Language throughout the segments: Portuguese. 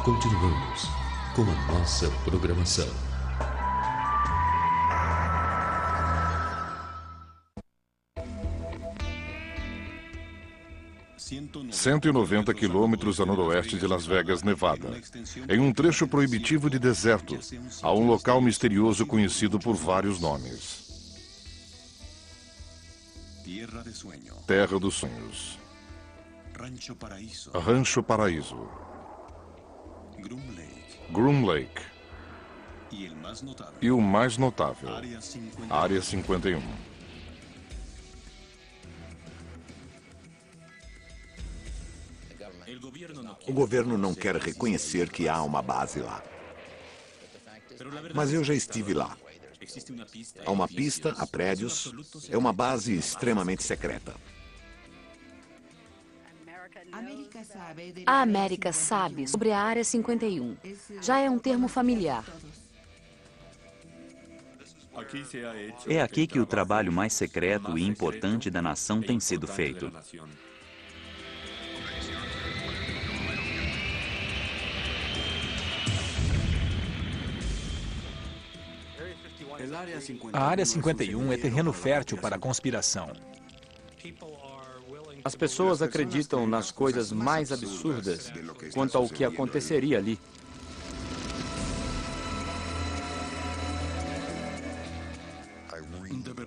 Continuamos com a nossa programação. – 190 quilômetros a noroeste de Las Vegas, Nevada, em um trecho proibitivo de deserto, há um local misterioso conhecido por vários nomes. Terra dos Sonhos, Rancho Paraíso, Groom Lake e o mais notável, Área 51. O governo não quer reconhecer que há uma base lá. Mas eu já estive lá. Há uma pista, há prédios, é uma base extremamente secreta. A América sabe sobre a Área 51. Já é um termo familiar. É aqui que o trabalho mais secreto e importante da nação tem sido feito. A Área 51 é terreno fértil para a conspiração. As pessoas acreditam nas coisas mais absurdas quanto ao que aconteceria ali.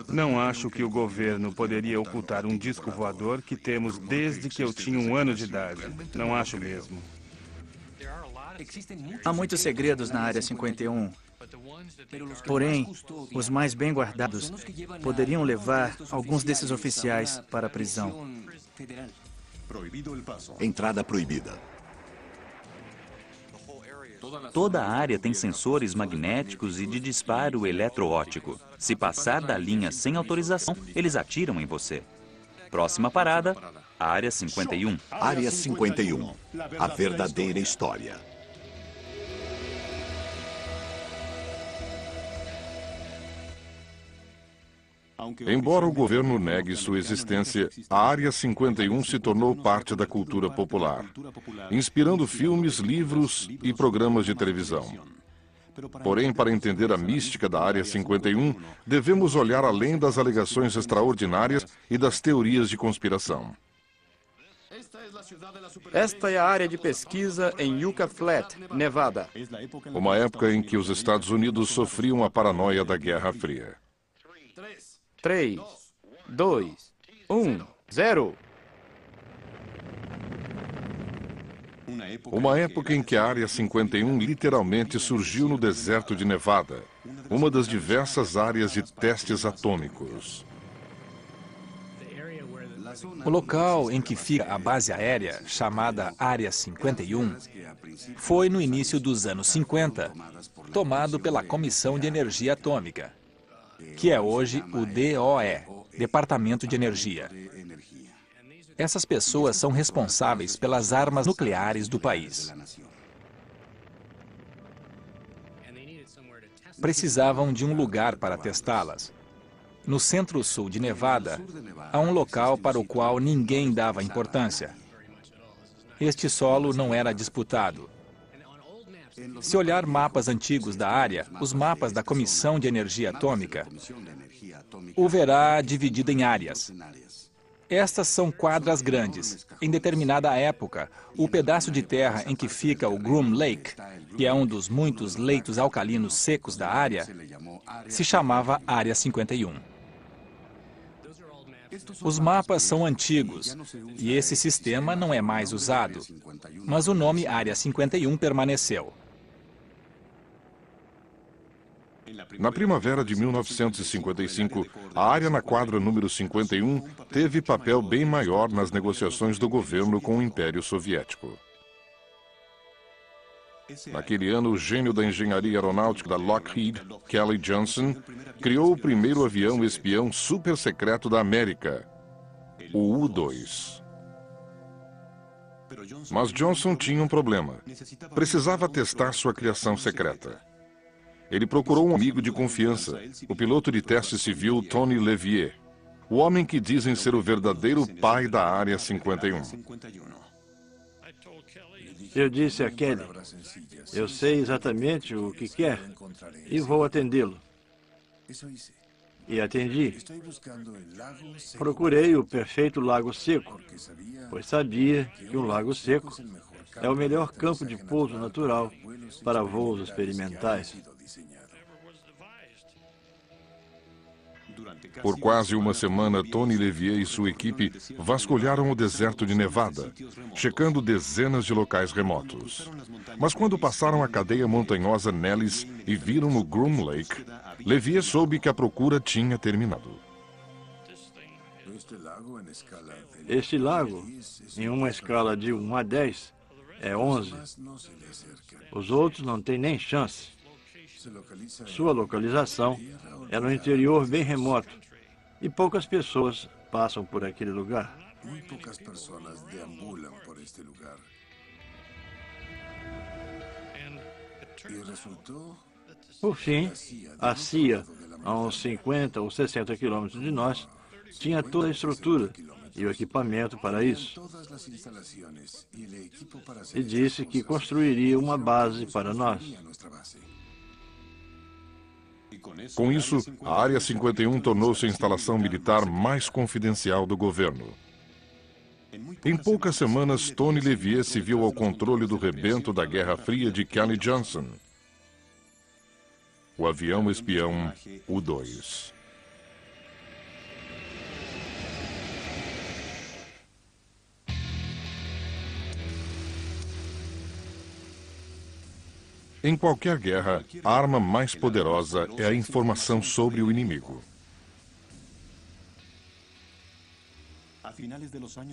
Não acho que o governo poderia ocultar um disco voador que temos desde que eu tinha 1 ano de idade. Não acho mesmo. Há muitos segredos na Área 51. Porém, os mais bem guardados poderiam levar alguns desses oficiais para a prisão. Entrada proibida. Toda a área tem sensores magnéticos e de disparo eletroóptico. Se passar da linha sem autorização, eles atiram em você. Próxima parada, Área 51. Área 51. A verdadeira história. Embora o governo negue sua existência, a Área 51 se tornou parte da cultura popular, inspirando filmes, livros e programas de televisão. Porém, para entender a mística da Área 51, devemos olhar além das alegações extraordinárias e das teorias de conspiração. Esta é a área de pesquisa em Yucca Flat, Nevada. Uma época em que os Estados Unidos sofriam a paranoia da Guerra Fria. 3, 2, 1, 0. Uma época em que a Área 51 literalmente surgiu no deserto de Nevada, uma das diversas áreas de testes atômicos. O local em que fica a base aérea, chamada Área 51, foi no início dos anos 50, tomado pela Comissão de Energia Atômica, que é hoje o DOE, Departamento de Energia. Essas pessoas são responsáveis pelas armas nucleares do país. Precisavam de um lugar para testá-las. No centro-sul de Nevada, há um local para o qual ninguém dava importância. Este solo não era disputado. Se olhar mapas antigos da área, os mapas da Comissão de Energia Atômica, o verá dividido em áreas. Estas são quadras grandes. Em determinada época, o pedaço de terra em que fica o Groom Lake, que é um dos muitos leitos alcalinos secos da área, se chamava Área 51. Os mapas são antigos e esse sistema não é mais usado, mas o nome Área 51 permaneceu. Na primavera de 1955, a área na quadra número 51 teve papel bem maior nas negociações do governo com o Império Soviético. Naquele ano, o gênio da engenharia aeronáutica da Lockheed, Kelly Johnson, criou o primeiro avião espião super secreto da América, o U-2. Mas Johnson tinha um problema. Precisava testar sua criação secreta. Ele procurou um amigo de confiança, o piloto de teste civil Tony Levier, o homem que dizem ser o verdadeiro pai da Área 51. Eu disse a Kelly, eu sei exatamente o que quer e vou atendê-lo. E atendi. Procurei o perfeito lago seco, pois sabia que um lago seco é o melhor campo de pouso natural para voos experimentais. Por quase uma semana, Tony Levier e sua equipe vasculharam o deserto de Nevada, checando dezenas de locais remotos. Mas quando passaram a cadeia montanhosa Nellis e viram no Groom Lake, Levier soube que a procura tinha terminado. Este lago, em uma escala de 1 a 10, é 11. Os outros não têm nem chance. Sua localização é no interior bem remoto e poucas pessoas passam por aquele lugar. Muito poucas pessoas deambulam por este lugar. E resultou... Por fim, a CIA, a uns 50 ou 60 quilômetros de nós, tinha toda a estrutura e o equipamento para isso. E disse que construiria uma base para nós. Com isso, a Área 51 tornou-se a instalação militar mais confidencial do governo. Em poucas semanas, Tony Levier se viu ao controle do rebento da Guerra Fria de Kelly Johnson, o avião espião U-2. Em qualquer guerra, a arma mais poderosa é a informação sobre o inimigo.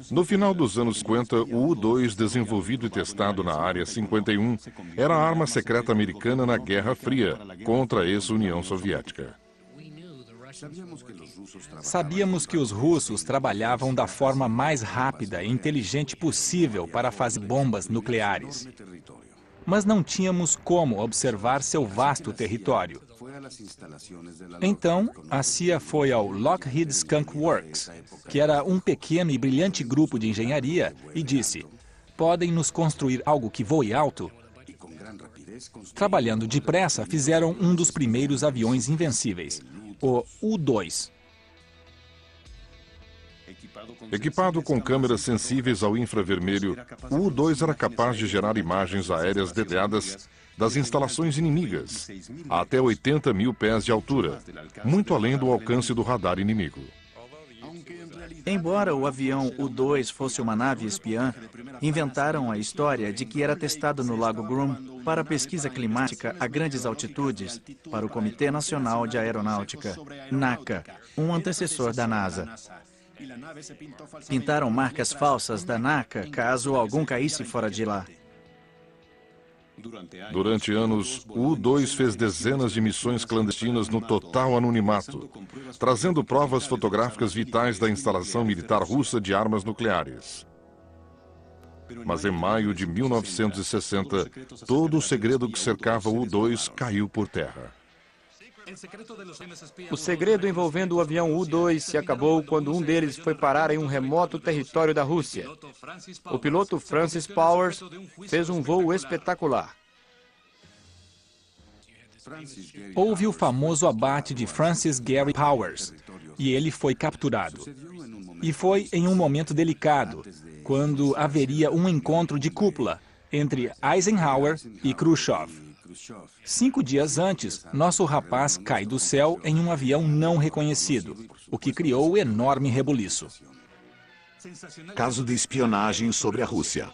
No final dos anos 50, o U-2, desenvolvido e testado na Área 51, era a arma secreta americana na Guerra Fria contra a ex-União Soviética. Sabíamos que os russos trabalhavam da forma mais rápida e inteligente possível para fazer bombas nucleares. Mas não tínhamos como observar seu vasto território. Então, a CIA foi ao Lockheed Skunk Works, que era um pequeno e brilhante grupo de engenharia, e disse: podem nos construir algo que voe alto? Trabalhando depressa, fizeram um dos primeiros aviões invencíveis, o U-2. Equipado com câmeras sensíveis ao infravermelho, o U-2 era capaz de gerar imagens aéreas detalhadas das instalações inimigas, a até 80 mil pés de altura, muito além do alcance do radar inimigo. Embora o avião U-2 fosse uma nave espiã, inventaram a história de que era testado no Lago Groom para pesquisa climática a grandes altitudes para o Comitê Nacional de Aeronáutica, NACA, um antecessor da NASA. Pintaram marcas falsas da NACA caso algum caísse fora de lá. Durante anos, o U-2 fez dezenas de missões clandestinas no total anonimato, trazendo provas fotográficas vitais da instalação militar russa de armas nucleares. Mas em maio de 1960, todo o segredo que cercava o U-2 caiu por terra. O segredo envolvendo o avião U-2 se acabou quando um deles foi parar em um remoto território da Rússia. O piloto Francis Powers fez um voo espetacular. Houve o famoso abate de Francis Gary Powers, e ele foi capturado. E foi em um momento delicado, quando haveria um encontro de cúpula entre Eisenhower e Khrushchev. 5 dias antes, nosso rapaz cai do céu em um avião não reconhecido, o que criou enorme rebuliço. Caso de espionagem sobre a Rússia.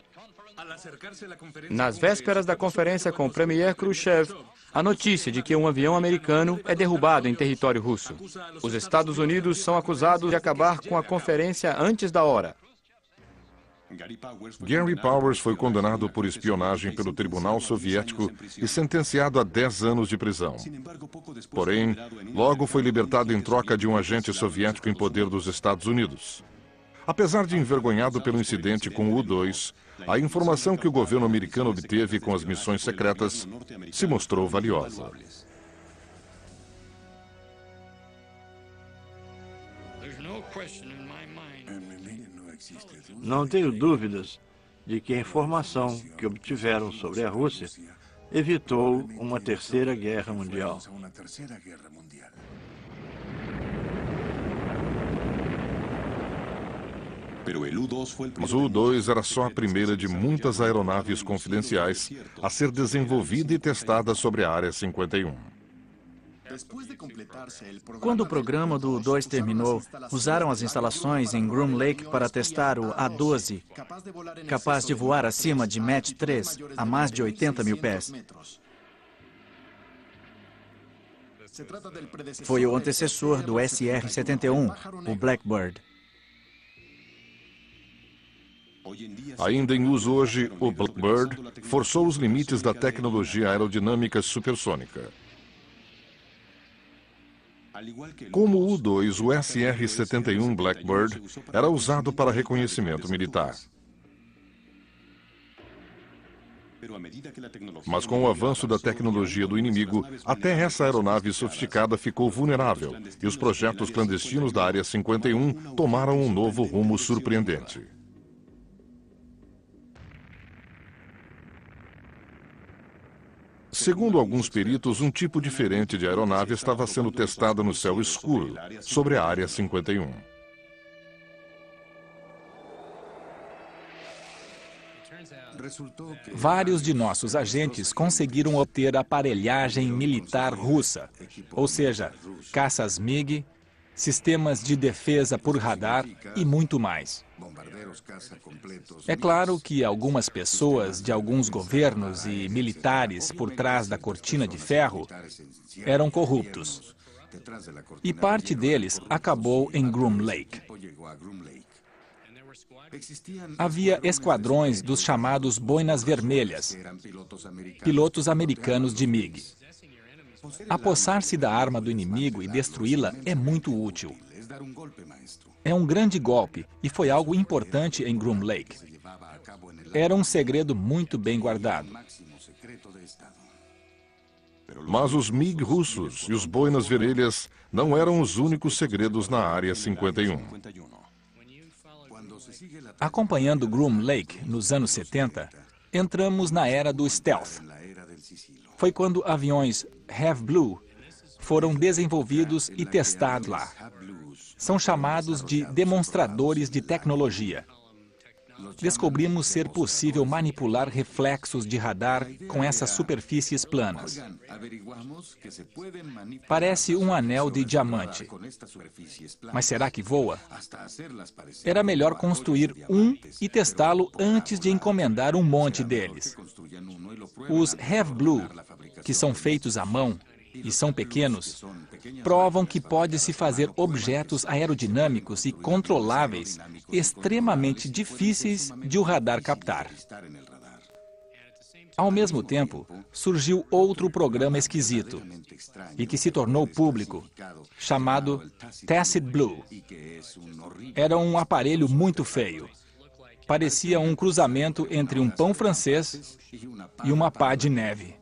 Nas vésperas da conferência com o premier Khrushchev, a notícia de que um avião americano é derrubado em território russo. Os Estados Unidos são acusados de acabar com a conferência antes da hora. Gary Powers foi condenado por espionagem pelo Tribunal Soviético e sentenciado a 10 anos de prisão. Porém, logo foi libertado em troca de um agente soviético em poder dos Estados Unidos. Apesar de envergonhado pelo incidente com o U-2, a informação que o governo americano obteve com as missões secretas se mostrou valiosa. Não tenho dúvidas de que a informação que obtiveram sobre a Rússia evitou uma terceira guerra mundial. Mas o U-2 era só a primeira de muitas aeronaves confidenciais a ser desenvolvida e testada sobre a Área 51. Quando o programa do U-2 terminou, usaram as instalações em Groom Lake para testar o A-12, capaz de voar acima de Mach 3, a mais de 80 mil pés. Foi o antecessor do SR-71, o Blackbird. Ainda em uso hoje, o Blackbird forçou os limites da tecnologia aerodinâmica supersônica. Como o U-2, o SR-71 Blackbird era usado para reconhecimento militar. Mas com o avanço da tecnologia do inimigo, até essa aeronave sofisticada ficou vulnerável e os projetos clandestinos da Área 51 tomaram um novo rumo surpreendente. Segundo alguns peritos, um tipo diferente de aeronave estava sendo testada no céu escuro, sobre a Área 51. Vários de nossos agentes conseguiram obter aparelhagem militar russa, ou seja, caças MiG, sistemas de defesa por radar e muito mais. É claro que algumas pessoas de alguns governos e militares por trás da cortina de ferro eram corruptos. E parte deles acabou em Groom Lake. Havia esquadrões dos chamados Boinas Vermelhas, pilotos americanos de MiG. Apossar-se da arma do inimigo e destruí-la é muito útil. É um grande golpe e foi algo importante em Groom Lake. Era um segredo muito bem guardado. Mas os MiG russos e os Boinas Vermelhas não eram os únicos segredos na Área 51. Acompanhando Groom Lake nos anos 70, entramos na era do stealth. Foi quando aviões Have Blue foram desenvolvidos e testados lá. São chamados de demonstradores de tecnologia. Descobrimos ser possível manipular reflexos de radar com essas superfícies planas. Parece um anel de diamante. Mas será que voa? Era melhor construir um e testá-lo antes de encomendar um monte deles. Os Have Blue, que são feitos à mão e são pequenos, provam que pode-se fazer objetos aerodinâmicos e controláveis extremamente difíceis de o radar captar. Ao mesmo tempo, surgiu outro programa esquisito e que se tornou público, chamado Tacit Blue. Era um aparelho muito feio. Parecia um cruzamento entre um pão francês e uma pá de neve.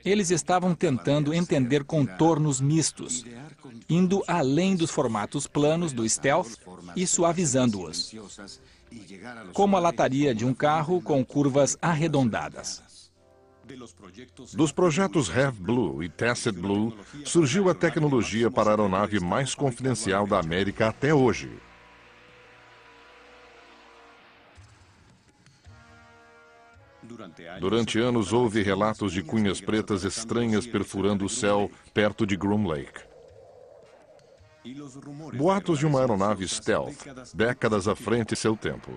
Eles estavam tentando entender contornos mistos, indo além dos formatos planos do stealth e suavizando-os, como a lataria de um carro com curvas arredondadas. Dos projetos Have Blue e Tacit Blue, surgiu a tecnologia para a aeronave mais confidencial da América até hoje. Durante anos, houve relatos de cunhas pretas estranhas perfurando o céu perto de Groom Lake. Boatos de uma aeronave stealth, décadas à frente de seu tempo.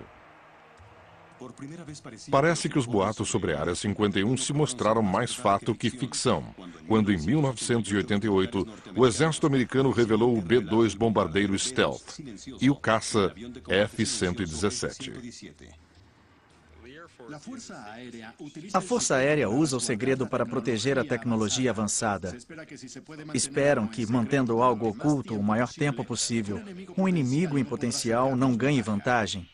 Parece que os boatos sobre a Área 51 se mostraram mais fato que ficção, quando em 1988 o exército americano revelou o B-2 bombardeiro Stealth e o caça F-117. A Força Aérea usa o segredo para proteger a tecnologia avançada. Esperam que, mantendo algo oculto o maior tempo possível, um inimigo em potencial não ganhe vantagem.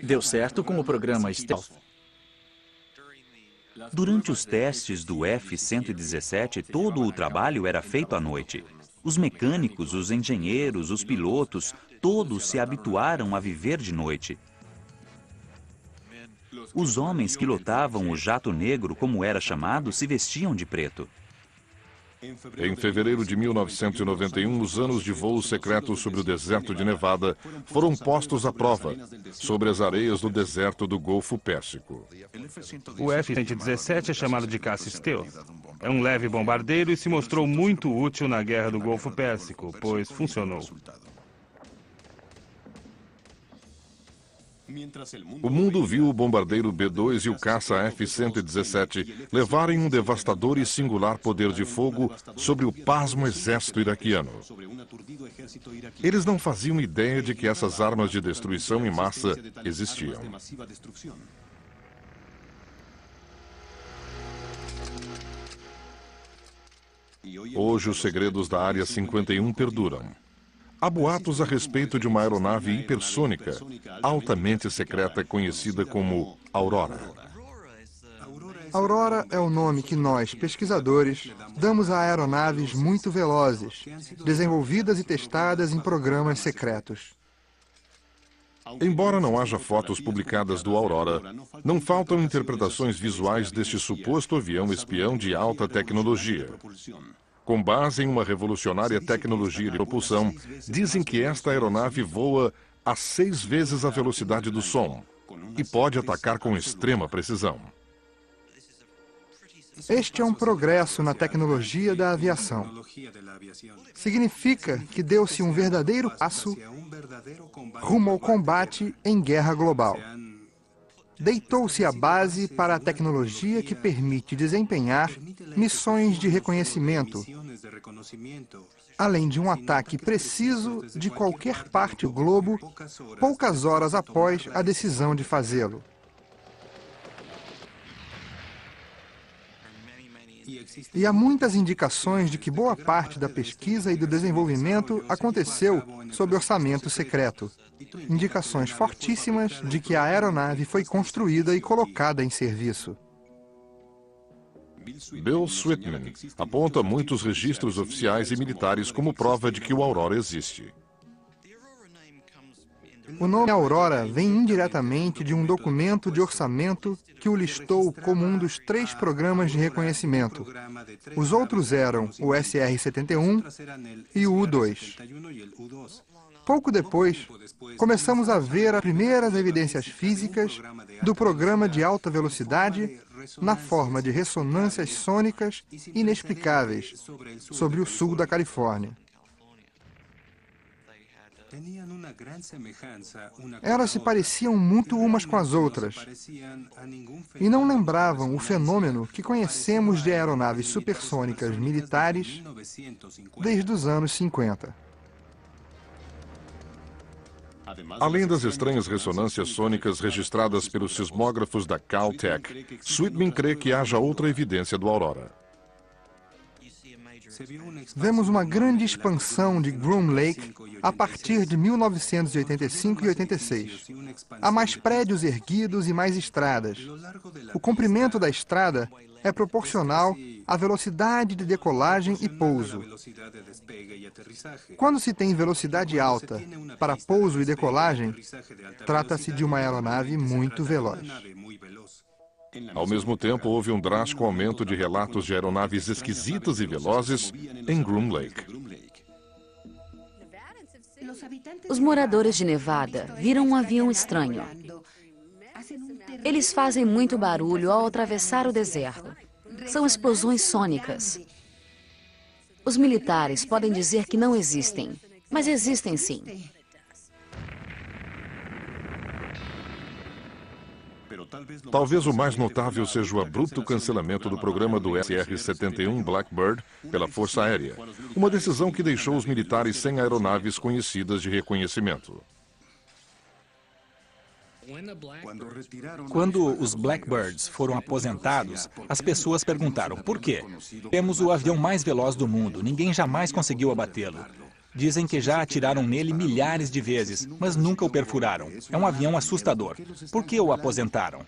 Deu certo com o programa Stealth. Durante os testes do F-117, todo o trabalho era feito à noite. Os mecânicos, os engenheiros, os pilotos, todos se habituaram a viver de noite. Os homens que lotavam o jato negro, como era chamado, se vestiam de preto. Em fevereiro de 1991, os anos de voo secreto sobre o deserto de Nevada foram postos à prova, sobre as areias do deserto do Golfo Pérsico. O F-117 é chamado de caça stealth. É um leve bombardeiro e se mostrou muito útil na Guerra do Golfo Pérsico, pois funcionou. O mundo viu o bombardeiro B-2 e o caça F-117 levarem um devastador e singular poder de fogo sobre o pasmo exército iraquiano. Eles não faziam ideia de que essas armas de destruição em massa existiam. Hoje, os segredos da Área 51 perduram. Há boatos a respeito de uma aeronave hipersônica, altamente secreta, conhecida como Aurora. Aurora é o nome que nós, pesquisadores, damos a aeronaves muito velozes, desenvolvidas e testadas em programas secretos. Embora não haja fotos publicadas do Aurora, não faltam interpretações visuais deste suposto avião espião de alta tecnologia. Com base em uma revolucionária tecnologia de propulsão, dizem que esta aeronave voa a 6 vezes a velocidade do som e pode atacar com extrema precisão. Este é um progresso na tecnologia da aviação. Significa que deu-se um verdadeiro passo rumo ao combate em guerra global. Deitou-se a base para a tecnologia que permite desempenhar missões de reconhecimento, além de um ataque preciso de qualquer parte do globo, poucas horas após a decisão de fazê-lo. E há muitas indicações de que boa parte da pesquisa e do desenvolvimento aconteceu sob orçamento secreto. Indicações fortíssimas de que a aeronave foi construída e colocada em serviço. Bill Sweetman aponta muitos registros oficiais e militares como prova de que o Aurora existe. O nome Aurora vem indiretamente de um documento de orçamento que o listou como um dos 3 programas de reconhecimento. Os outros eram o SR-71 e o U-2. Pouco depois, começamos a ver as primeiras evidências físicas do programa de alta velocidade na forma de ressonâncias sônicas inexplicáveis sobre o sul da Califórnia. Elas se pareciam muito umas com as outras e não lembravam o fenômeno que conhecemos de aeronaves supersônicas militares desde os anos 50. Além das estranhas ressonâncias sônicas registradas pelos sismógrafos da Caltech, Sweetman crê que haja outra evidência do Aurora. Vemos uma grande expansão de Groom Lake a partir de 1985 e 86. Há mais prédios erguidos e mais estradas. O comprimento da estrada é proporcional à velocidade de decolagem e pouso. Quando se tem velocidade alta para pouso e decolagem, trata-se de uma aeronave muito veloz. Ao mesmo tempo, houve um drástico aumento de relatos de aeronaves esquisitas e velozes em Groom Lake. Os moradores de Nevada viram um avião estranho. Eles fazem muito barulho ao atravessar o deserto. São explosões sônicas. Os militares podem dizer que não existem, mas existem sim. Talvez o mais notável seja o abrupto cancelamento do programa do SR-71 Blackbird pela Força Aérea, uma decisão que deixou os militares sem aeronaves conhecidas de reconhecimento. Quando os Blackbirds foram aposentados, as pessoas perguntaram por quê? Temos o avião mais veloz do mundo, ninguém jamais conseguiu abatê-lo. Dizem que já atiraram nele milhares de vezes, mas nunca o perfuraram. É um avião assustador. Por que o aposentaram?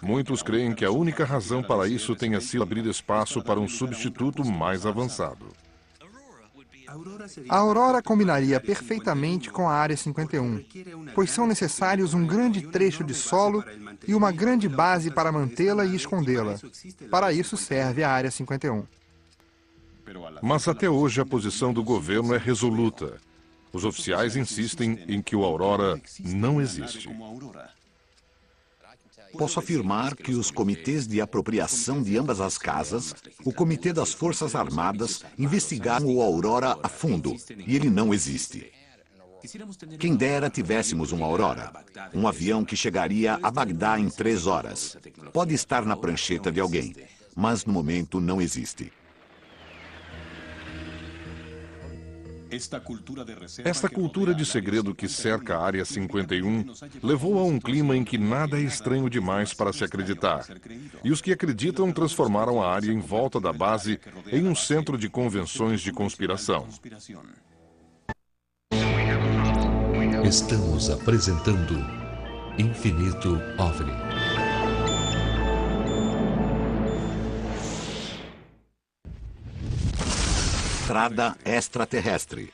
Muitos creem que a única razão para isso tenha sido abrir espaço para um substituto mais avançado. A aurora combinaria perfeitamente com a Área 51, pois são necessários um grande trecho de solo e uma grande base para mantê-la e escondê-la. Para isso serve a Área 51. Mas até hoje a posição do governo é resoluta. Os oficiais insistem em que o Aurora não existe. Posso afirmar que os comitês de apropriação de ambas as casas, o Comitê das Forças Armadas, investigaram o Aurora a fundo, e ele não existe. Quem dera tivéssemos um Aurora, um avião que chegaria a Bagdá em 3 horas. Pode estar na prancheta de alguém, mas no momento não existe. Esta cultura de segredo que cerca a Área 51 levou a um clima em que nada é estranho demais para se acreditar. E os que acreditam transformaram a área em volta da base em um centro de convenções de conspiração. Estamos apresentando Infinito OVNI. Estrada extraterrestre.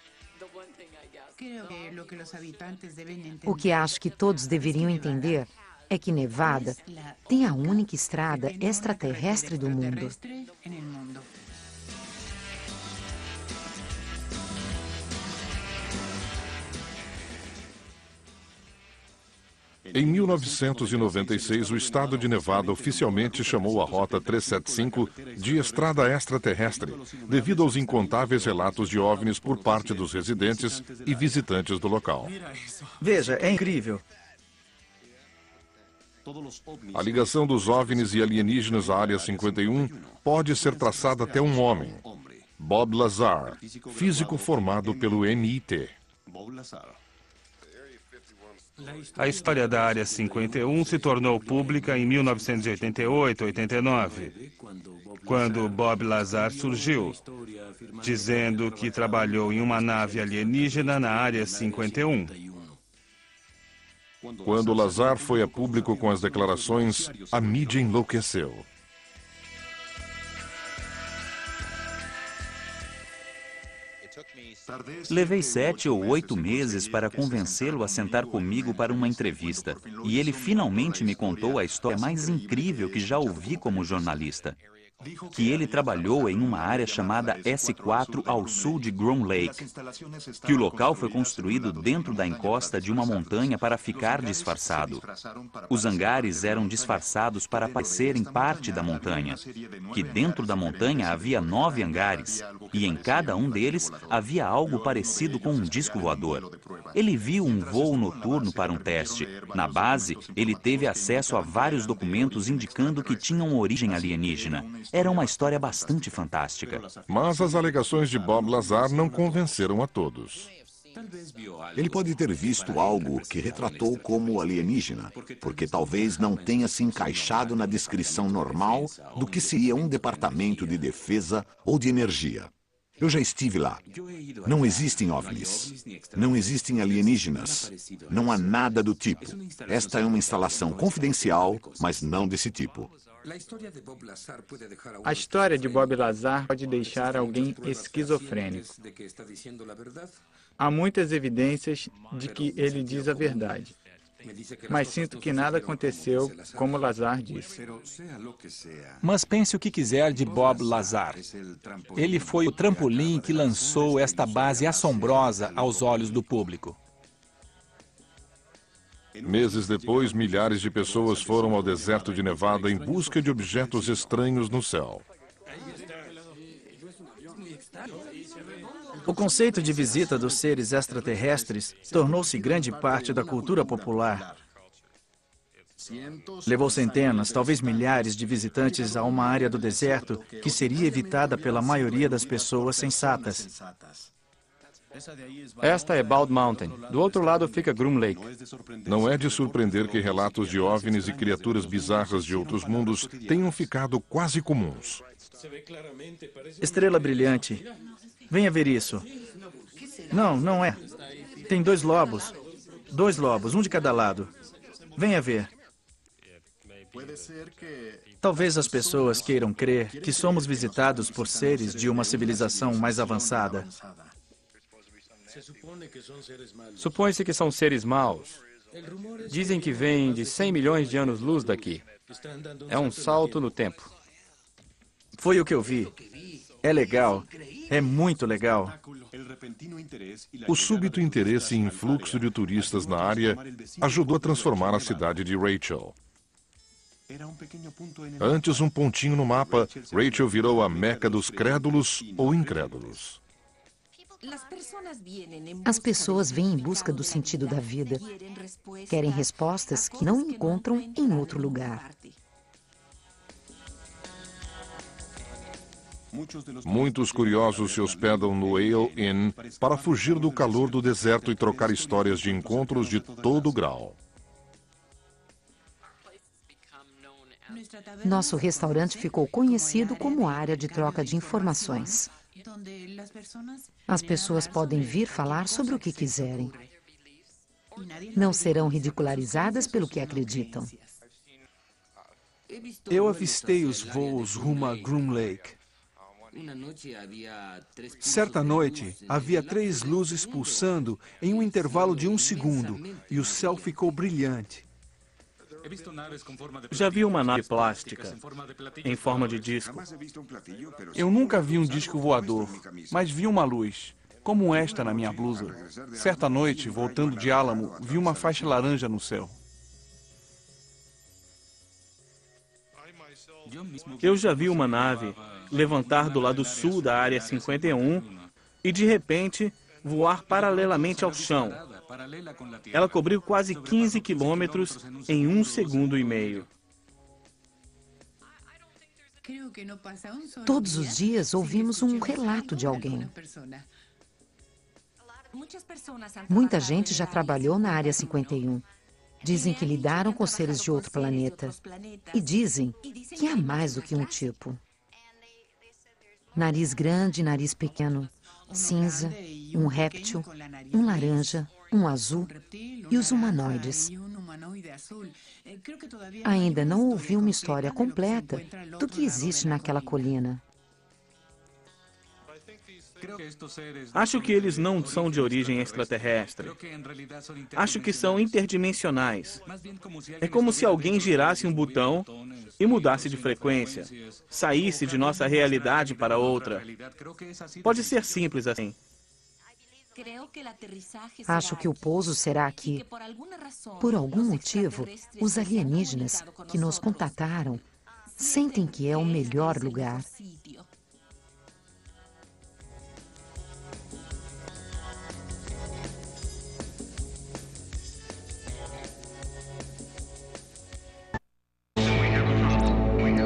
O que acho que todos deveriam entender é que Nevada tem a única estrada extraterrestre do mundo. Em 1996, o estado de Nevada oficialmente chamou a Rota 375 de Estrada Extraterrestre, devido aos incontáveis relatos de OVNIs por parte dos residentes e visitantes do local. Veja, é incrível. A ligação dos OVNIs e alienígenas à Área 51 pode ser traçada até um homem, Bob Lazar, físico formado pelo MIT. A história da Área 51 se tornou pública em 1988-89, quando Bob Lazar surgiu, dizendo que trabalhou em uma nave alienígena na Área 51. Quando Lazar foi a público com as declarações, a mídia enlouqueceu. Levei 7 ou 8 meses para convencê-lo a sentar comigo para uma entrevista. E ele finalmente me contou a história mais incrível que já ouvi como jornalista. Que ele trabalhou em uma área chamada S4 ao sul de Groom Lake. Que o local foi construído dentro da encosta de uma montanha para ficar disfarçado. Os hangares eram disfarçados para parecerem parte da montanha. Que dentro da montanha havia 9 hangares. E em cada um deles havia algo parecido com um disco voador. Ele viu um voo noturno para um teste. Na base, ele teve acesso a vários documentos indicando que tinham origem alienígena. Era uma história bastante fantástica. Mas as alegações de Bob Lazar não convenceram a todos. Ele pode ter visto algo que retratou como alienígena, porque talvez não tenha se encaixado na descrição normal do que seria um departamento de defesa ou de energia. Eu já estive lá. Não existem OVNIs. Não existem alienígenas. Não há nada do tipo. Esta é uma instalação confidencial, mas não desse tipo. A história de Bob Lazar pode deixar alguém esquizofrênico. Há muitas evidências de que ele diz a verdade. Mas sinto que nada aconteceu como Lazar disse. Mas pense o que quiser de Bob Lazar. Ele foi o trampolim que lançou esta base assombrosa aos olhos do público. Meses depois, milhares de pessoas foram ao deserto de Nevada em busca de objetos estranhos no céu. O conceito de visita dos seres extraterrestres tornou-se grande parte da cultura popular. Levou centenas, talvez milhares de visitantes a uma área do deserto que seria evitada pela maioria das pessoas sensatas. Esta é Bald Mountain. Do outro lado fica Groom Lake. Não é de surpreender que relatos de OVNIs e criaturas bizarras de outros mundos tenham ficado quase comuns. Estrela brilhante. Venha ver isso. Não, não é. Tem 2 lobos. 2 lobos, um de cada lado. Venha ver. Talvez as pessoas queiram crer que somos visitados por seres de uma civilização mais avançada. Supõe-se que são seres maus. Dizem que vêm de 100 milhões de anos-luz daqui. É um salto no tempo. Foi o que eu vi. É legal. É muito legal. O súbito interesse e influxo de turistas na área ajudou a transformar a cidade de Rachel. Antes um pontinho no mapa, Rachel virou a meca dos crédulos ou incrédulos. As pessoas vêm em busca do sentido da vida. Querem respostas que não encontram em outro lugar. Muitos curiosos se hospedam no Ale Inn para fugir do calor do deserto e trocar histórias de encontros de todo grau. Nosso restaurante ficou conhecido como área de troca de informações. As pessoas podem vir falar sobre o que quiserem. Não serão ridicularizadas pelo que acreditam. Eu avistei os voos rumo a Groom Lake. Certa noite, havia 3 luzes pulsando em um intervalo de 1 segundo e o céu ficou brilhante. Já vi uma nave plástica em forma de disco. Eu nunca vi um disco voador, mas vi uma luz, como esta na minha blusa. Certa noite, voltando de Álamo, vi uma faixa laranja no céu. Eu já vi uma nave levantar do lado sul da área 51 e, de repente, voar paralelamente ao chão. Ela cobriu quase 15 quilômetros em 1 segundo e meio. Todos os dias ouvimos um relato de alguém. Muita gente já trabalhou na área 51. Dizem que lidaram com seres de outro planeta. E dizem que há mais do que um tipo. Nariz grande e nariz pequeno. Cinza, um réptil, um laranja, um azul e os humanoides. Ainda não ouvi uma história completa do que existe naquela colina. Acho que eles não são de origem extraterrestre. Acho que são interdimensionais. É como se alguém girasse um botão e mudasse de frequência, saísse de nossa realidade para outra. Pode ser simples assim. Acho que o pouso será aqui. Por algum motivo, os alienígenas que nos contataram sentem que é o melhor lugar.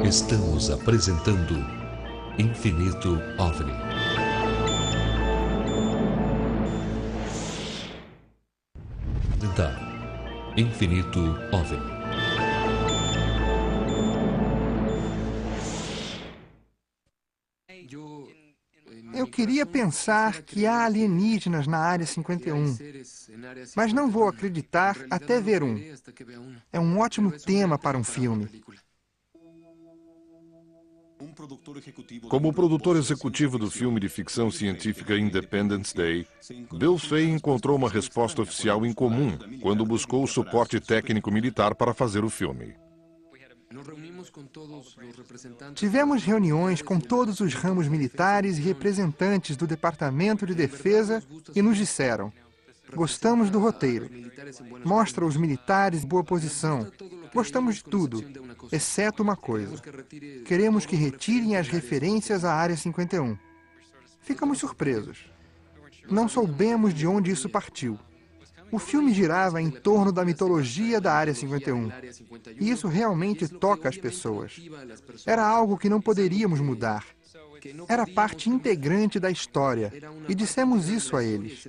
Estamos apresentando Infinito OVNI. Infinito OVNI. Eu queria pensar que há alienígenas na Área 51, mas não vou acreditar até ver um. É um ótimo tema para um filme. Como produtor executivo do filme de ficção científica Independence Day, Bill Fay encontrou uma resposta oficial incomum quando buscou o suporte técnico militar para fazer o filme. Tivemos reuniões com todos os ramos militares e representantes do Departamento de Defesa e nos disseram: gostamos do roteiro, mostra os militares em boa posição, gostamos de tudo, exceto uma coisa. Queremos que retirem as referências à Área 51. Ficamos surpresos. Não soubemos de onde isso partiu. O filme girava em torno da mitologia da Área 51. E isso realmente toca as pessoas. Era algo que não poderíamos mudar. Era parte integrante da história. E dissemos isso a eles.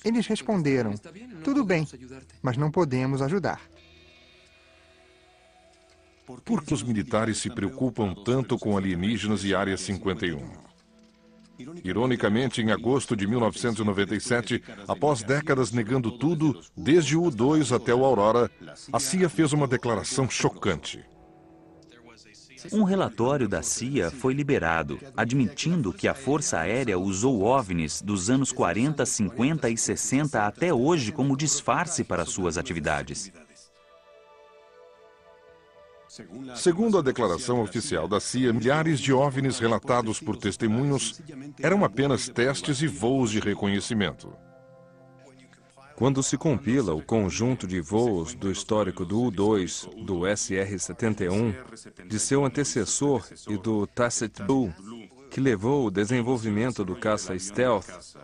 Eles responderam: tudo bem, mas não podemos ajudar. Por que os militares se preocupam tanto com alienígenas e Área 51? Ironicamente, em agosto de 1997, após décadas negando tudo, desde o U-2 até o Aurora, a CIA fez uma declaração chocante. Um relatório da CIA foi liberado, admitindo que a Força Aérea usou OVNIs dos anos 40, 50 e 60 até hoje como disfarce para suas atividades. Segundo a declaração oficial da CIA, milhares de OVNIs relatados por testemunhos eram apenas testes e voos de reconhecimento. Quando se compila o conjunto de voos do histórico do U-2, do SR-71, de seu antecessor e do Tacit Blue, que levou o desenvolvimento do caça stealth,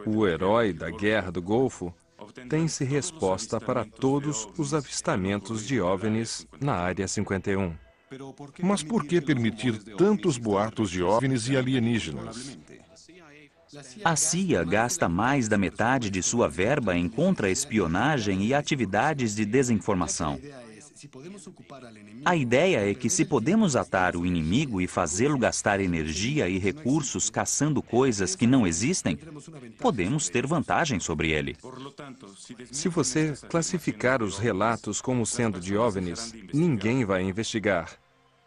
o herói da Guerra do Golfo, tem-se resposta para todos os avistamentos de OVNIs na Área 51. Mas por que permitir tantos boatos de OVNIs e alienígenas? A CIA gasta mais da metade de sua verba em contra-espionagem e atividades de desinformação. A ideia é que se podemos atar o inimigo e fazê-lo gastar energia e recursos caçando coisas que não existem, podemos ter vantagem sobre ele. Se você classificar os relatos como sendo de OVNIs, ninguém vai investigar.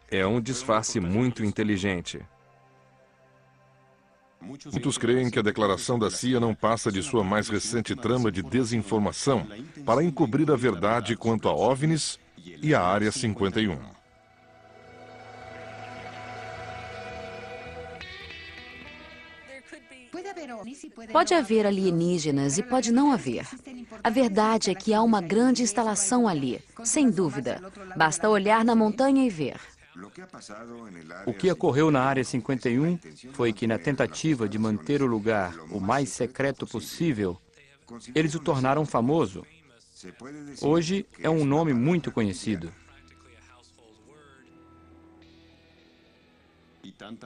É um disfarce muito inteligente. Muitos creem que a declaração da CIA não passa de sua mais recente trama de desinformação para encobrir a verdade quanto a OVNIs e a Área 51. Pode haver alienígenas e pode não haver. A verdade é que há uma grande instalação ali, sem dúvida. Basta olhar na montanha e ver. O que ocorreu na Área 51 foi que, na tentativa de manter o lugar o mais secreto possível, eles o tornaram famoso. Hoje é um nome muito conhecido.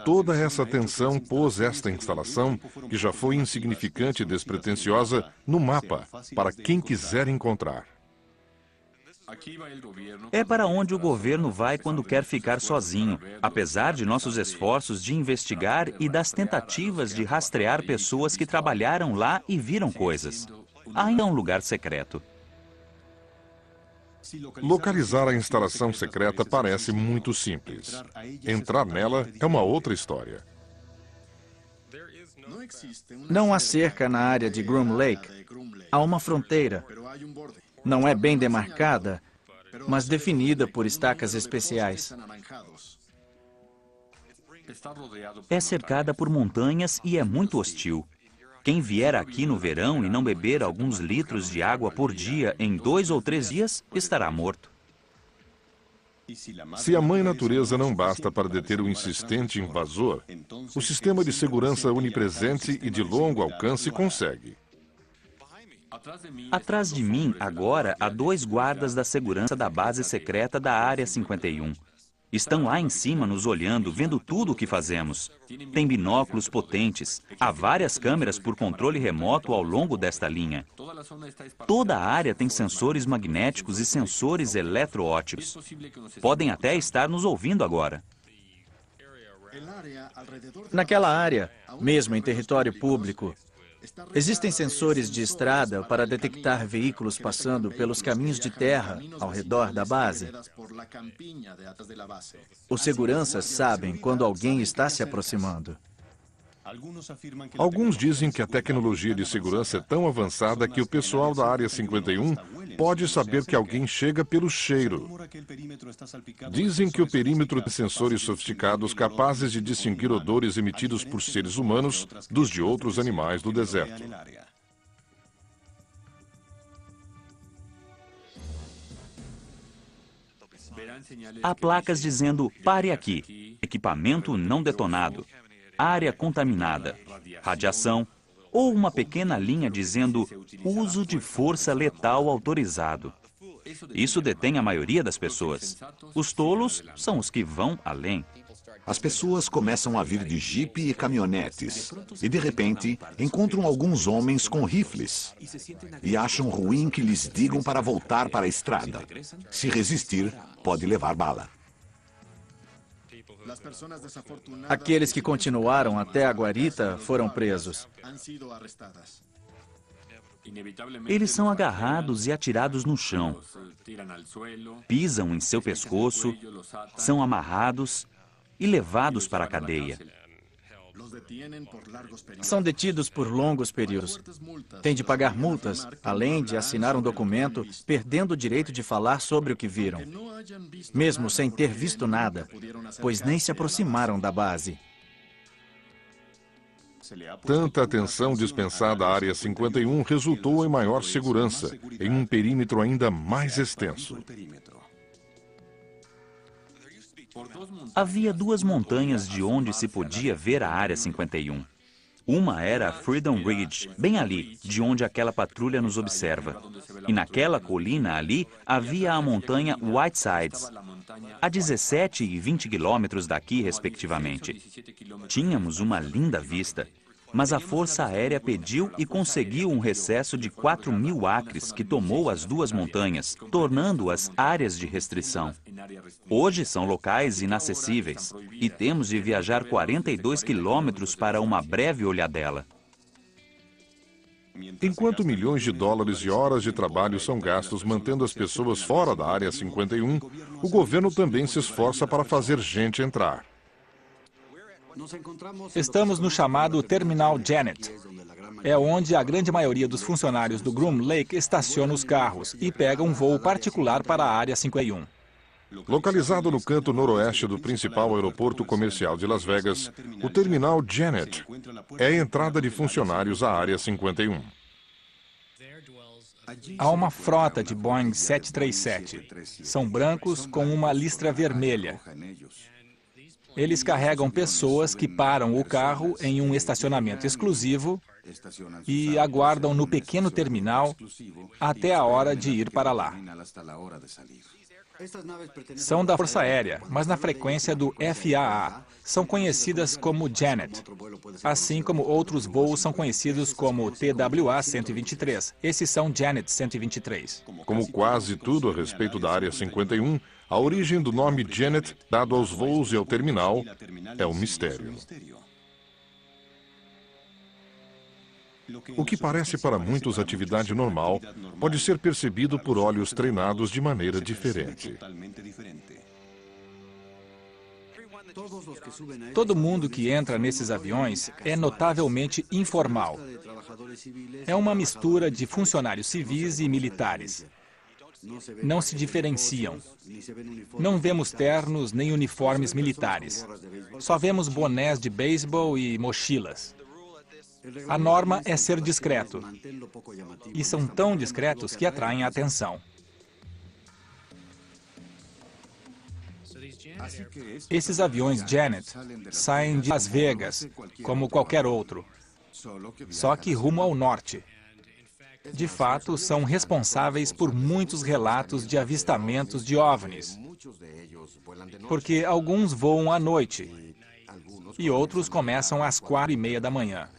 Toda essa atenção pôs esta instalação, que já foi insignificante e despretensiosa, no mapa, para quem quiser encontrar. É para onde o governo vai quando quer ficar sozinho, apesar de nossos esforços de investigar e das tentativas de rastrear pessoas que trabalharam lá e viram coisas. Ainda é um lugar secreto. Localizar a instalação secreta parece muito simples. Entrar nela é uma outra história. Não há cerca na área de Groom Lake. Há uma fronteira. Não é bem demarcada, mas definida por estacas especiais. É cercada por montanhas e é muito hostil. Quem vier aqui no verão e não beber alguns litros de água por dia em 2 ou 3 dias, estará morto. Se a mãe natureza não basta para deter o insistente invasor, o sistema de segurança onipresente e de longo alcance consegue. Atrás de mim, agora, há 2 guardas da segurança da base secreta da Área 51. Estão lá em cima nos olhando, vendo tudo o que fazemos. Tem binóculos potentes. Há várias câmeras por controle remoto ao longo desta linha. Toda a área tem sensores magnéticos e sensores eletroóticos. Podem até estar nos ouvindo agora. Naquela área, mesmo em território público, existem sensores de estrada para detectar veículos passando pelos caminhos de terra ao redor da base. Os seguranças sabem quando alguém está se aproximando. Alguns dizem que a tecnologia de segurança é tão avançada que o pessoal da Área 51 pode saber que alguém chega pelo cheiro. Dizem que o perímetro tem sensores sofisticados capazes de distinguir odores emitidos por seres humanos dos de outros animais do deserto. Há placas dizendo "pare aqui", equipamento não detonado, área contaminada, radiação, ou uma pequena linha dizendo uso de força letal autorizado. Isso detém a maioria das pessoas. Os tolos são os que vão além. As pessoas começam a vir de jipe e caminhonetes e, de repente, encontram alguns homens com rifles e acham ruim que lhes digam para voltar para a estrada. Se resistir, pode levar bala. Aqueles que continuaram até a guarita foram presos. Eles são agarrados e atirados no chão. Pisam em seu pescoço, são amarrados e levados para a cadeia. São detidos por longos períodos. Têm de pagar multas, além de assinar um documento, perdendo o direito de falar sobre o que viram, mesmo sem ter visto nada, pois nem se aproximaram da base. Tanta atenção dispensada à Área 51 resultou em maior segurança, em um perímetro ainda mais extenso. Havia duas montanhas de onde se podia ver a Área 51. Uma era a Freedom Ridge, bem ali, de onde aquela patrulha nos observa. E naquela colina ali havia a montanha Whitesides, a 17 e 20 quilômetros daqui, respectivamente. Tínhamos uma linda vista, mas a Força Aérea pediu e conseguiu um recesso de 4.000 acres que tomou as duas montanhas, tornando-as áreas de restrição. Hoje são locais inacessíveis e temos de viajar 42 quilômetros para uma breve olhadela. Enquanto milhões de dólares e horas de trabalho são gastos mantendo as pessoas fora da Área 51, o governo também se esforça para fazer gente entrar. Estamos no chamado Terminal Janet. É onde a grande maioria dos funcionários do Groom Lake estaciona os carros e pega um voo particular para a Área 51. Localizado no canto noroeste do principal aeroporto comercial de Las Vegas, o Terminal Janet é a entrada de funcionários à Área 51. Há uma frota de Boeing 737. São brancos com uma listra vermelha. Eles carregam pessoas que param o carro em um estacionamento exclusivo e aguardam no pequeno terminal até a hora de ir para lá. São da Força Aérea, mas na frequência do FAA. São conhecidas como Janet, assim como outros voos são conhecidos como TWA-123. Esses são Janet 123. Como quase tudo a respeito da Área 51, a origem do nome Janet, dado aos voos e ao terminal, é um mistério. O que parece para muitos atividade normal pode ser percebido por olhos treinados de maneira diferente. Todo mundo que entra nesses aviões é notavelmente informal. É uma mistura de funcionários civis e militares. Não se diferenciam. Não vemos ternos nem uniformes militares. Só vemos bonés de beisebol e mochilas. A norma é ser discreto. E são tão discretos que atraem a atenção. Esses aviões Janet saem de Las Vegas, como qualquer outro, só que rumo ao norte. De fato, são responsáveis por muitos relatos de avistamentos de OVNIs, porque alguns voam à noite e outros começam às 4:30 da manhã.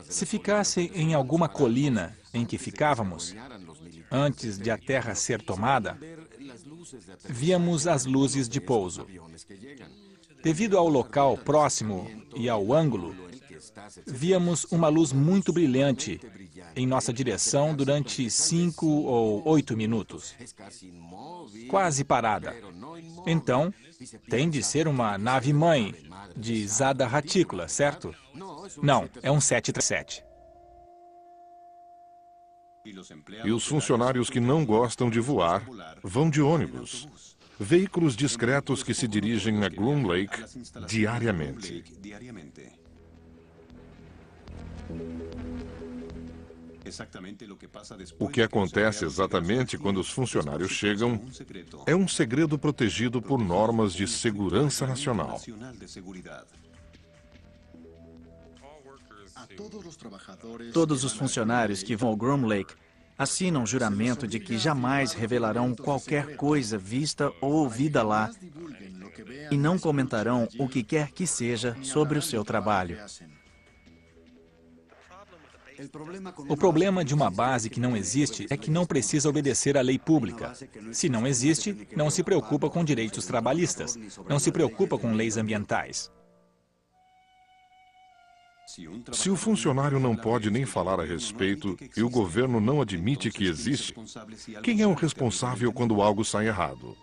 Se ficasse em alguma colina em que ficávamos, antes de a terra ser tomada, víamos as luzes de pouso. Devido ao local próximo e ao ângulo, víamos uma luz muito brilhante em nossa direção durante 5 ou 8 minutos, quase parada. Então, tem de ser uma nave-mãe de Zada Reticula, certo? Não, é um 737. E os funcionários que não gostam de voar vão de ônibus, veículos discretos que se dirigem a Groom Lake diariamente. O que acontece exatamente quando os funcionários chegam é um segredo protegido por normas de segurança nacional. Todos os funcionários que vão ao Groom Lake assinam juramento de que jamais revelarão qualquer coisa vista ou ouvida lá e não comentarão o que quer que seja sobre o seu trabalho. O problema de uma base que não existe é que não precisa obedecer à lei pública. Se não existe, não se preocupa com direitos trabalhistas, não se preocupa com leis ambientais. Se o funcionário não pode nem falar a respeito e o governo não admite que existe, quem é o responsável quando algo sai errado?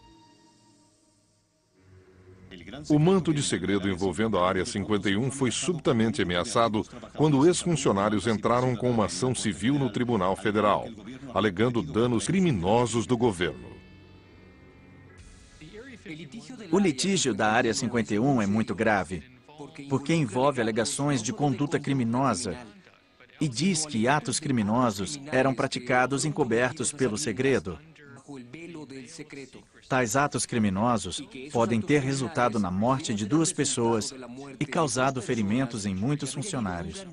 O manto de segredo envolvendo a Área 51 foi subitamente ameaçado quando ex-funcionários entraram com uma ação civil no Tribunal Federal, alegando danos criminosos do governo. O litígio da Área 51 é muito grave, porque envolve alegações de conduta criminosa e diz que atos criminosos eram praticados encobertos pelo segredo. Tais atos criminosos podem ter resultado na morte de 2 pessoas e causado ferimentos em muitos funcionários.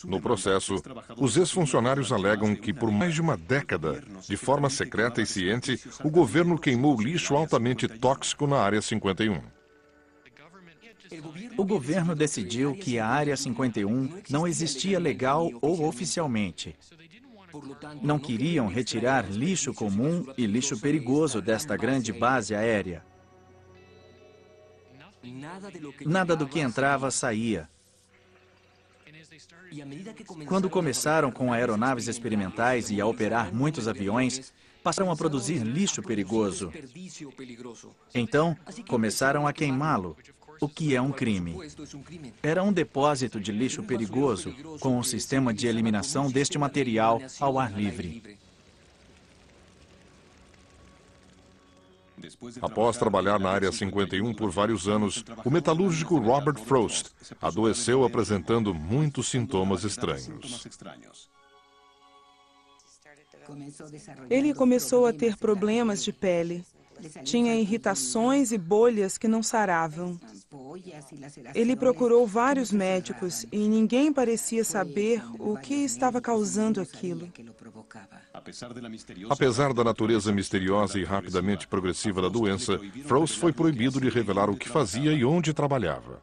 No processo, os ex-funcionários alegam que por mais de uma década, de forma secreta e ciente, o governo queimou lixo altamente tóxico na Área 51. O governo decidiu que a Área 51 não existia legal ou oficialmente. Não queriam retirar lixo comum e lixo perigoso desta grande base aérea. Nada do que entrava saía. Quando começaram com aeronaves experimentais e a operar muitos aviões, passaram a produzir lixo perigoso. Então, começaram a queimá-lo, o que é um crime. Era um depósito de lixo perigoso com um sistema de eliminação deste material ao ar livre. Após trabalhar na Área 51 por vários anos, o metalúrgico Robert Frost adoeceu apresentando muitos sintomas estranhos. Ele começou a ter problemas de pele. Tinha irritações e bolhas que não saravam. Ele procurou vários médicos e ninguém parecia saber o que estava causando aquilo. Apesar da natureza misteriosa e rapidamente progressiva da doença, Frost foi proibido de revelar o que fazia e onde trabalhava.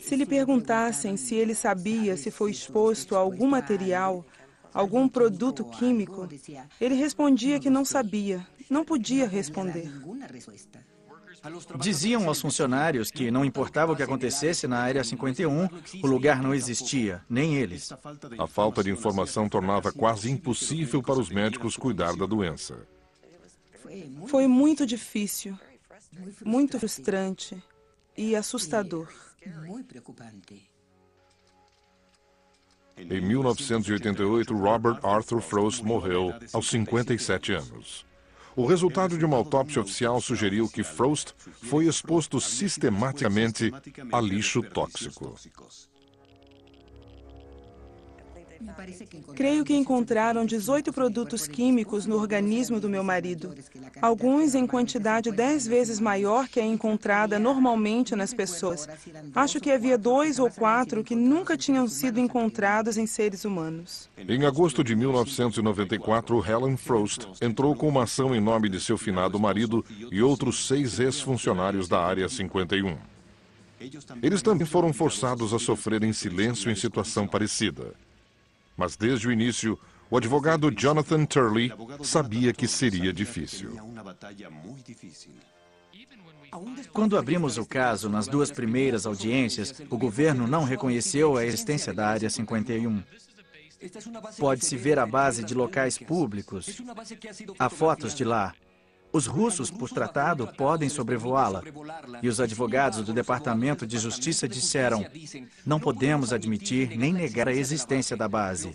Se lhe perguntassem se ele sabia se foi exposto a algum material, algum produto químico, ele respondia que não sabia, não podia responder. Diziam aos funcionários que não importava o que acontecesse na Área 51, o lugar não existia, nem eles. A falta de informação tornava quase impossível para os médicos cuidar da doença. Foi muito difícil, muito frustrante e assustador. Em 1988, Robert Arthur Frost morreu aos 57 anos. O resultado de uma autópsia oficial sugeriu que Frost foi exposto sistematicamente a lixo tóxico. Creio que encontraram 18 produtos químicos no organismo do meu marido, alguns em quantidade 10 vezes maior que a encontrada normalmente nas pessoas. Acho que havia 2 ou 4 que nunca tinham sido encontrados em seres humanos. Em agosto de 1994, Helen Frost entrou com uma ação em nome de seu finado marido e outros 6 ex-funcionários da Área 51. Eles também foram forçados a sofrer em silêncio em situação parecida. Mas desde o início, o advogado Jonathan Turley sabia que seria difícil. Quando abrimos o caso nas 2 primeiras audiências, o governo não reconheceu a existência da Área 51. Pode-se ver a base de locais públicos. Há fotos de lá. Os russos, por tratado, podem sobrevoá-la. E os advogados do Departamento de Justiça disseram: não podemos admitir nem negar a existência da base.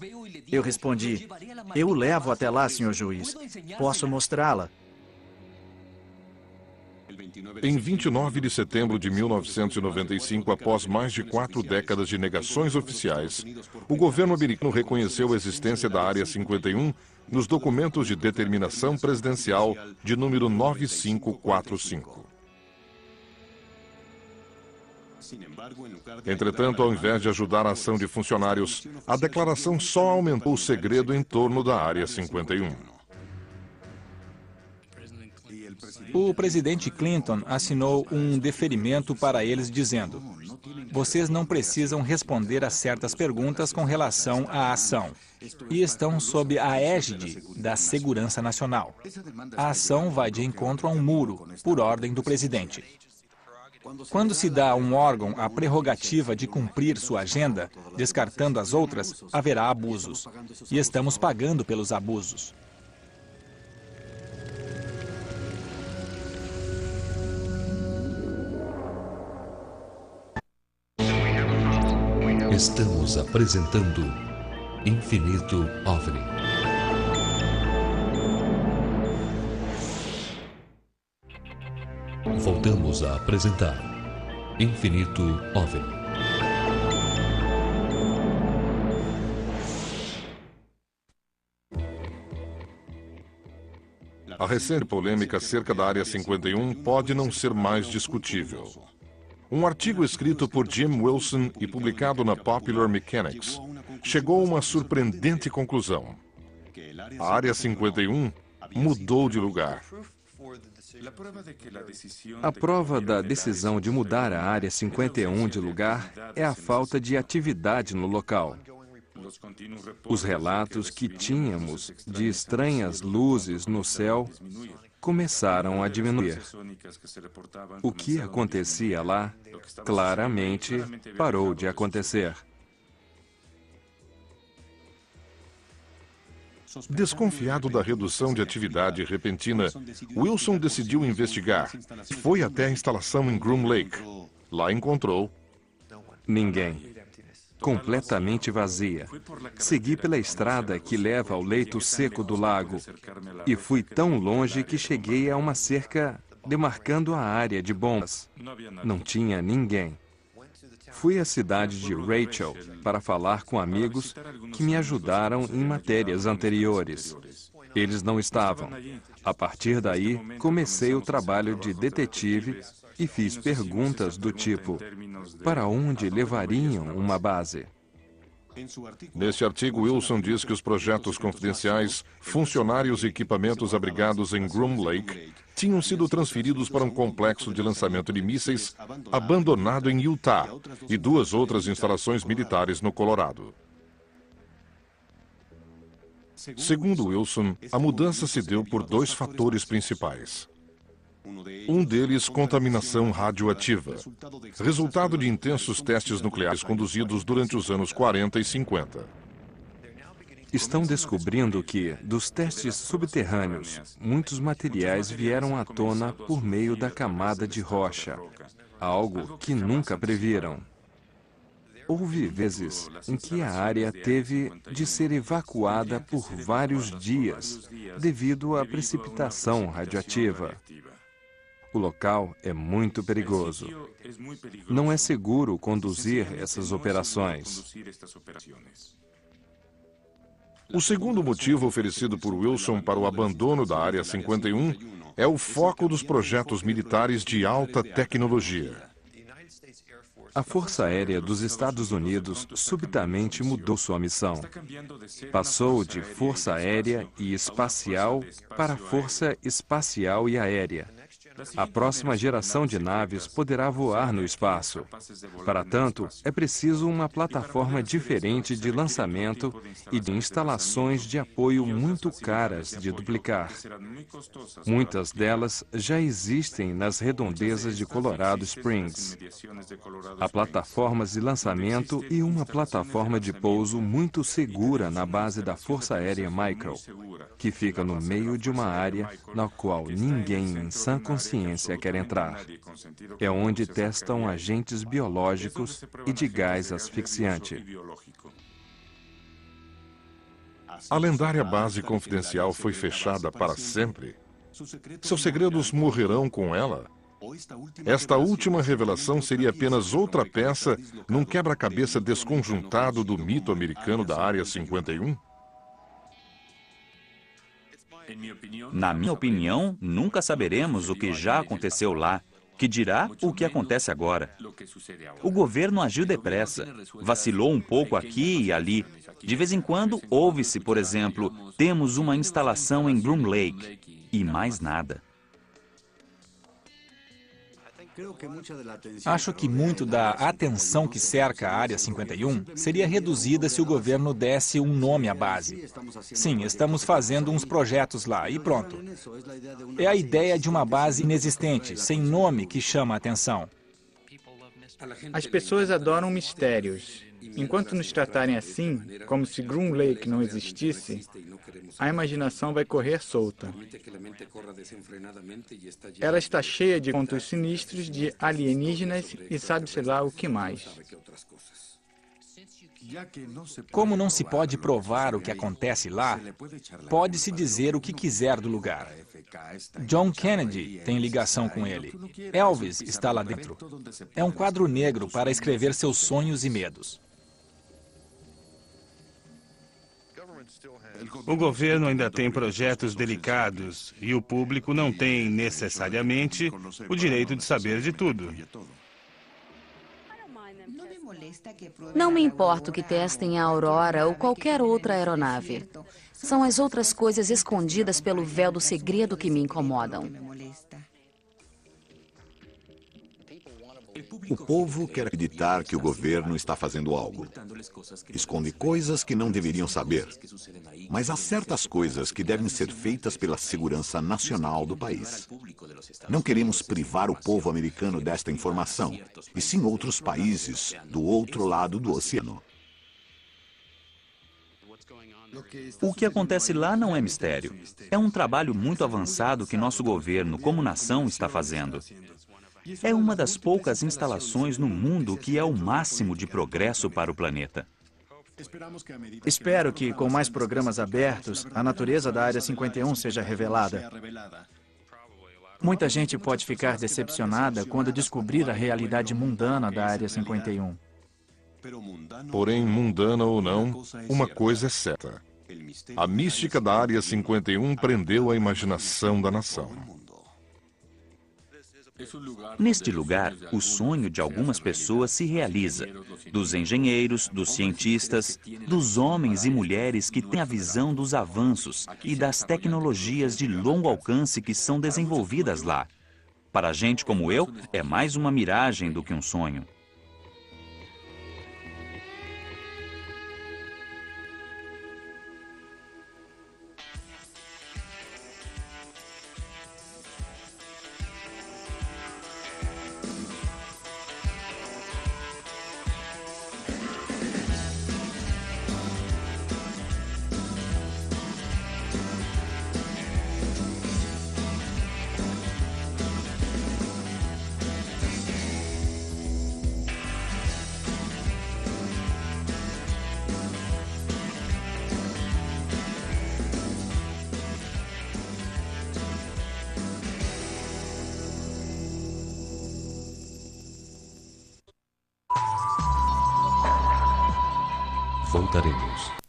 Eu respondi: eu o levo até lá, senhor juiz. Posso mostrá-la. Em 29 de setembro de 1995, após mais de 4 décadas de negações oficiais, o governo americano reconheceu a existência da Área 51 nos documentos de determinação presidencial de número 9545. Entretanto, ao invés de ajudar a ação de funcionários, a declaração só aumentou o segredo em torno da Área 51. O presidente Clinton assinou um deferimento para eles dizendo: vocês não precisam responder a certas perguntas com relação à ação e estão sob a égide da segurança nacional. A ação vai de encontro a um muro, por ordem do presidente. Quando se dá a um órgão a prerrogativa de cumprir sua agenda, descartando as outras, haverá abusos. E estamos pagando pelos abusos. Estamos apresentando Infinito OVNI. Voltamos a apresentar Infinito OVNI. A recente polêmica acerca da Área 51 pode não ser mais discutível. Um artigo escrito por Jim Wilson e publicado na Popular Mechanics chegou a uma surpreendente conclusão. A Área 51 mudou de lugar. A prova da decisão de mudar a Área 51 de lugar é a falta de atividade no local. Os relatos que tínhamos de estranhas luzes no céu começaram a diminuir. O que acontecia lá, claramente, parou de acontecer. Desconfiado da redução de atividade repentina, Wilson decidiu investigar. Foi até a instalação em Groom Lake. Lá encontrou ninguém. Completamente vazia. Segui pela estrada que leva ao leito seco do lago e fui tão longe que cheguei a uma cerca demarcando a área de bombas. Não tinha ninguém. Fui à cidade de Rachel para falar com amigos que me ajudaram em matérias anteriores. Eles não estavam. A partir daí, comecei o trabalho de detetive e fiz perguntas do tipo: para onde levariam uma base? Neste artigo, Wilson diz que os projetos confidenciais, funcionários e equipamentos abrigados em Groom Lake tinham sido transferidos para um complexo de lançamento de mísseis abandonado em Utah e 2 outras instalações militares no Colorado. Segundo Wilson, a mudança se deu por 2 fatores principais. Um deles, contaminação radioativa, resultado de intensos testes nucleares conduzidos durante os anos 40 e 50. Estão descobrindo que, dos testes subterrâneos, muitos materiais vieram à tona por meio da camada de rocha, algo que nunca previram. Houve vezes em que a área teve de ser evacuada por vários dias devido à precipitação radioativa. O local é muito perigoso. Não é seguro conduzir essas operações. O segundo motivo oferecido por Wilson para o abandono da Área 51 é o foco dos projetos militares de alta tecnologia. A Força Aérea dos Estados Unidos subitamente mudou sua missão. Passou de Força Aérea e Espacial para Força Espacial e Aérea. A próxima geração de naves poderá voar no espaço. Para tanto, é preciso uma plataforma diferente de lançamento e de instalações de apoio muito caras de duplicar. Muitas delas já existem nas redondezas de Colorado Springs. Há plataformas de lançamento e uma plataforma de pouso muito segura na base da Força Aérea Micro, que fica no meio de uma área na qual ninguém em sã consciência quer entrar. É onde testam agentes biológicos e de gás asfixiante. A lendária base confidencial foi fechada para sempre. Seus segredos morrerão com ela? Esta última revelação seria apenas outra peça num quebra-cabeça desconjuntado do mito americano da Área 51? Na minha opinião, nunca saberemos o que já aconteceu lá, que dirá o que acontece agora. O governo agiu depressa, vacilou um pouco aqui e ali. De vez em quando, ouve-se, por exemplo, temos uma instalação em Groom Lake, e mais nada. Acho que muito da atenção que cerca a Área 51 seria reduzida se o governo desse um nome à base. Sim, estamos fazendo uns projetos lá e pronto. É a ideia de uma base inexistente, sem nome, que chama a atenção. As pessoas adoram mistérios. Enquanto nos tratarem assim, como se Groom Lake não existisse, a imaginação vai correr solta. Ela está cheia de contos sinistros de alienígenas e sabe-se lá o que mais. Como não se pode provar o que acontece lá, pode-se dizer o que quiser do lugar. John Kennedy tem ligação com ele. Elvis está lá dentro. É um quadro negro para escrever seus sonhos e medos. O governo ainda tem projetos delicados e o público não tem, necessariamente, o direito de saber de tudo. Não me importa que testem a Aurora ou qualquer outra aeronave. São as outras coisas escondidas pelo véu do segredo que me incomodam. O povo quer acreditar que o governo está fazendo algo. Esconde coisas que não deveriam saber. Mas há certas coisas que devem ser feitas pela segurança nacional do país. Não queremos privar o povo americano desta informação, e sim outros países do outro lado do oceano. O que acontece lá não é mistério. É um trabalho muito avançado que nosso governo, como nação, está fazendo. É uma das poucas instalações no mundo que é o máximo de progresso para o planeta. Espero que, com mais programas abertos, a natureza da Área 51 seja revelada. Muita gente pode ficar decepcionada quando descobrir a realidade mundana da Área 51. Porém, mundana ou não, uma coisa é certa. A mística da Área 51 prendeu a imaginação da nação. Neste lugar, o sonho de algumas pessoas se realiza. Dos engenheiros, dos cientistas, dos homens e mulheres que têm a visão dos avanços e das tecnologias de longo alcance que são desenvolvidas lá. Para gente como eu, é mais uma miragem do que um sonho. Voltaremos.